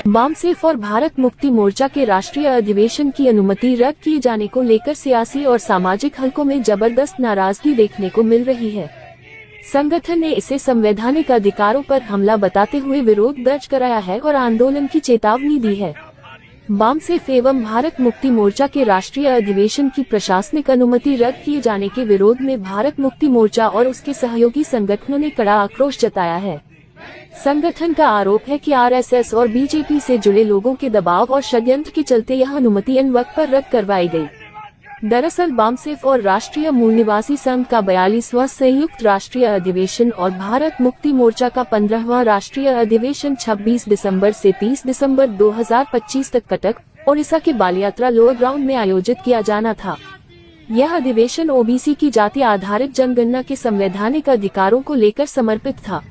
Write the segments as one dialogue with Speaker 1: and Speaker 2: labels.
Speaker 1: बामसेफ और भारत मुक्ति मोर्चा के राष्ट्रीय अधिवेशन की अनुमति रद्द किए जाने को लेकर सियासी और सामाजिक हलकों में जबरदस्त नाराजगी देखने को मिल रही है। संगठन ने इसे संवैधानिक अधिकारों पर हमला बताते हुए विरोध दर्ज कराया है और आंदोलन की चेतावनी दी है। बामसेफ एवं भारत मुक्ति मोर्चा के राष्ट्रीय अधिवेशन की प्रशासनिक अनुमति रद्द किए जाने के विरोध में भारत मुक्ति मोर्चा और उसके सहयोगी संगठनों ने कड़ा आक्रोश जताया है। संगठन का आरोप है कि आरएसएस और बीजेपी से जुड़े लोगों के दबाव और षड्यंत्र के चलते यह अनुमति इन वक्त पर रद्द करवाई गई। दरअसल बामसेफ और राष्ट्रीय मूल निवासी संघ का 42वां संयुक्त राष्ट्रीय अधिवेशन और भारत मुक्ति मोर्चा का 15वां राष्ट्रीय अधिवेशन 26 दिसंबर से 30 दिसंबर 2025 तक कटक, ओडिशा के बालियात्रा लोअर ग्राउंड में आयोजित किया जाना था। यह अधिवेशन ओबीसी की जाति आधारित जनगणना के संवैधानिक अधिकारों को लेकर समर्पित था।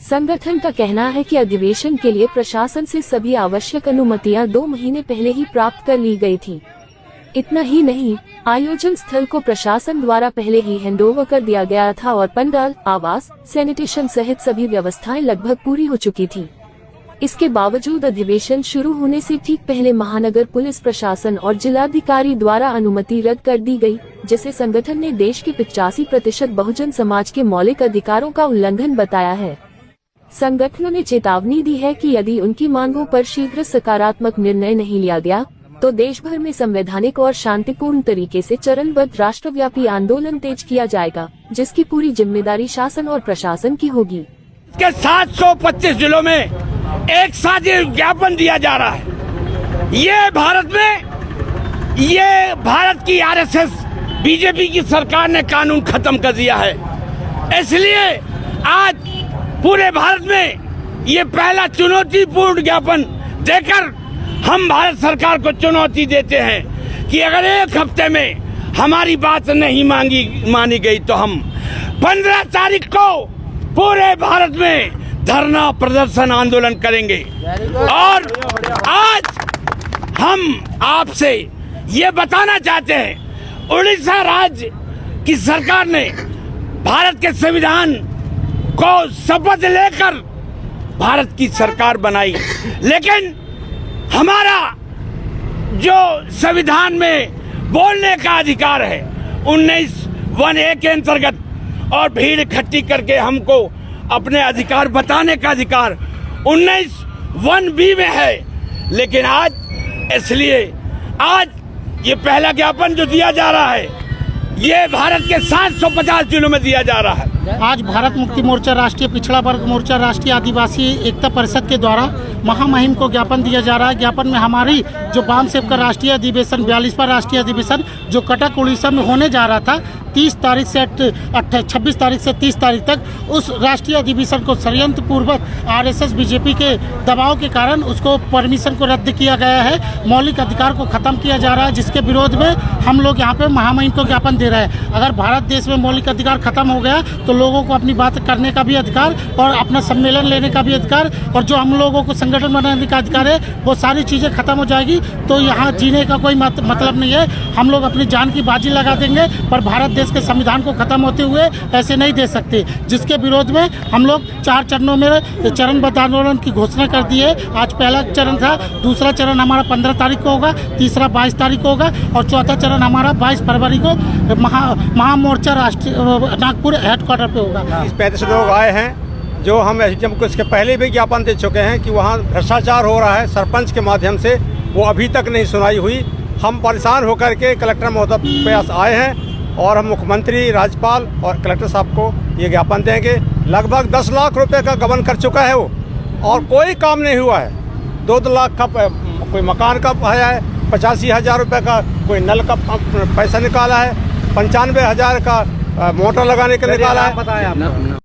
Speaker 1: संगठन का कहना है कि अधिवेशन के लिए प्रशासन से सभी आवश्यक अनुमतियां 2 महीने पहले ही प्राप्त कर ली गई थी। इतना ही नहीं, आयोजन स्थल को प्रशासन द्वारा पहले ही हैंडओवर कर दिया गया था और पंडाल, आवास, सैनिटेशन सहित सभी व्यवस्थाएं लगभग पूरी हो चुकी थी। इसके बावजूद अधिवेशन शुरू होने से ठीक पहले महानगर पुलिस प्रशासन और जिलाधिकारी द्वारा अनुमति रद्द कर दी गई, जिसे संगठन ने देश के 85% बहुजन समाज के मौलिक अधिकारों का उल्लंघन बताया है। संगठनों ने चेतावनी दी है कि यदि उनकी मांगों पर शीघ्र सकारात्मक निर्णय नहीं लिया गया तो देश भर में संवैधानिक और शांतिपूर्ण तरीके से चरणबद्ध राष्ट्रव्यापी आंदोलन तेज किया जाएगा, जिसकी पूरी जिम्मेदारी शासन और प्रशासन की होगी।
Speaker 2: के 725 जिलों में एक साथ ज्ञापन दिया जा रहा है। ये भारत की आरएसएस बीजेपी की सरकार ने कानून खत्म कर दिया है। इसलिए आज पूरे भारत में ये पहला चुनौतीपूर्ण ज्ञापन देकर हम भारत सरकार को चुनौती देते हैं कि अगर एक हफ्ते में हमारी बात नहीं मानी गई तो हम 15 तारीख को पूरे भारत में धरना प्रदर्शन आंदोलन करेंगे। और आज हम आपसे ये बताना चाहते हैं, उड़ीसा राज्य की सरकार ने भारत के संविधान को शपथ लेकर भारत की सरकार बनाई, लेकिन हमारा जो संविधान में बोलने का अधिकार है 19(1)(a) के अंतर्गत और भीड़ इकट्ठी करके हमको अपने अधिकार बताने का अधिकार 19(1)(b) में है। लेकिन इसलिए आज ये पहला ज्ञापन जो दिया जा रहा है ये भारत के 750 जिलों में दिया जा रहा है।
Speaker 3: आज भारत मुक्ति मोर्चा, राष्ट्रीय पिछड़ा वर्ग मोर्चा, राष्ट्रीय आदिवासी एकता परिषद के द्वारा महामहिम को ज्ञापन दिया जा रहा है। ज्ञापन में हमारी जो बामसेफ का राष्ट्रीय अधिवेशन 42वां राष्ट्रीय अधिवेशन जो कटक उड़ीसा में होने जा रहा था 26 तारीख से 30 तारीख तक, उस राष्ट्रीय अधिवेशन को षड्यंत्र पूर्वक आरएसएस बीजेपी के दबाव के कारण उसको परमिशन को रद्द किया गया है। मौलिक अधिकार को खत्म किया जा रहा है, जिसके विरोध में हम लोग यहाँ पे महामहिम को ज्ञापन दे रहे हैं। अगर भारत देश में मौलिक अधिकार खत्म हो गया तो लोगों को अपनी बात करने का भी अधिकार और अपना सम्मेलन लेने का भी अधिकार और जो हम लोगों को संगठन बनाने का अधिकार है वो सारी चीज़ें खत्म हो जाएगी। तो यहाँ जीने का कोई मतलब नहीं है। हम लोग अपनी जान की बाजी लगा देंगे, पर भारत देश के संविधान को खत्म होते हुए ऐसे नहीं दे सकते, जिसके विरोध में हम लोग 4 चरणों में चरणबद्ध आंदोलन की घोषणा कर दी है। आज पहला चरण था, दूसरा चरण हमारा 15 तारीख को होगा, तीसरा 22 तारीख को होगा और चौथा चरण हमारा 22 फरवरी को महामोर्चा राष्ट्रीय नागपुर हेडक्वार्टर पे होगा।
Speaker 4: 35 लोग आए हैं जो हम एसडीएम को इसके पहले भी ज्ञापन दे चुके हैं कि वहाँ भ्रष्टाचार हो रहा है सरपंच के माध्यम से, वो अभी तक नहीं सुनाई हुई। हम परेशान होकर के कलेक्टर महोदय के पास आए हैं और हम मुख्यमंत्री, राज्यपाल और कलेक्टर साहब को ये ज्ञापन देंगे। लगभग 10 लाख रुपए का गबन कर चुका है वो और कोई काम नहीं हुआ है। 2 लाख का कोई मकान का आया है, 85,000 रुपये का कोई नल का पैसा निकाला है, 95,000 का मोटर लगाने का निकाला है।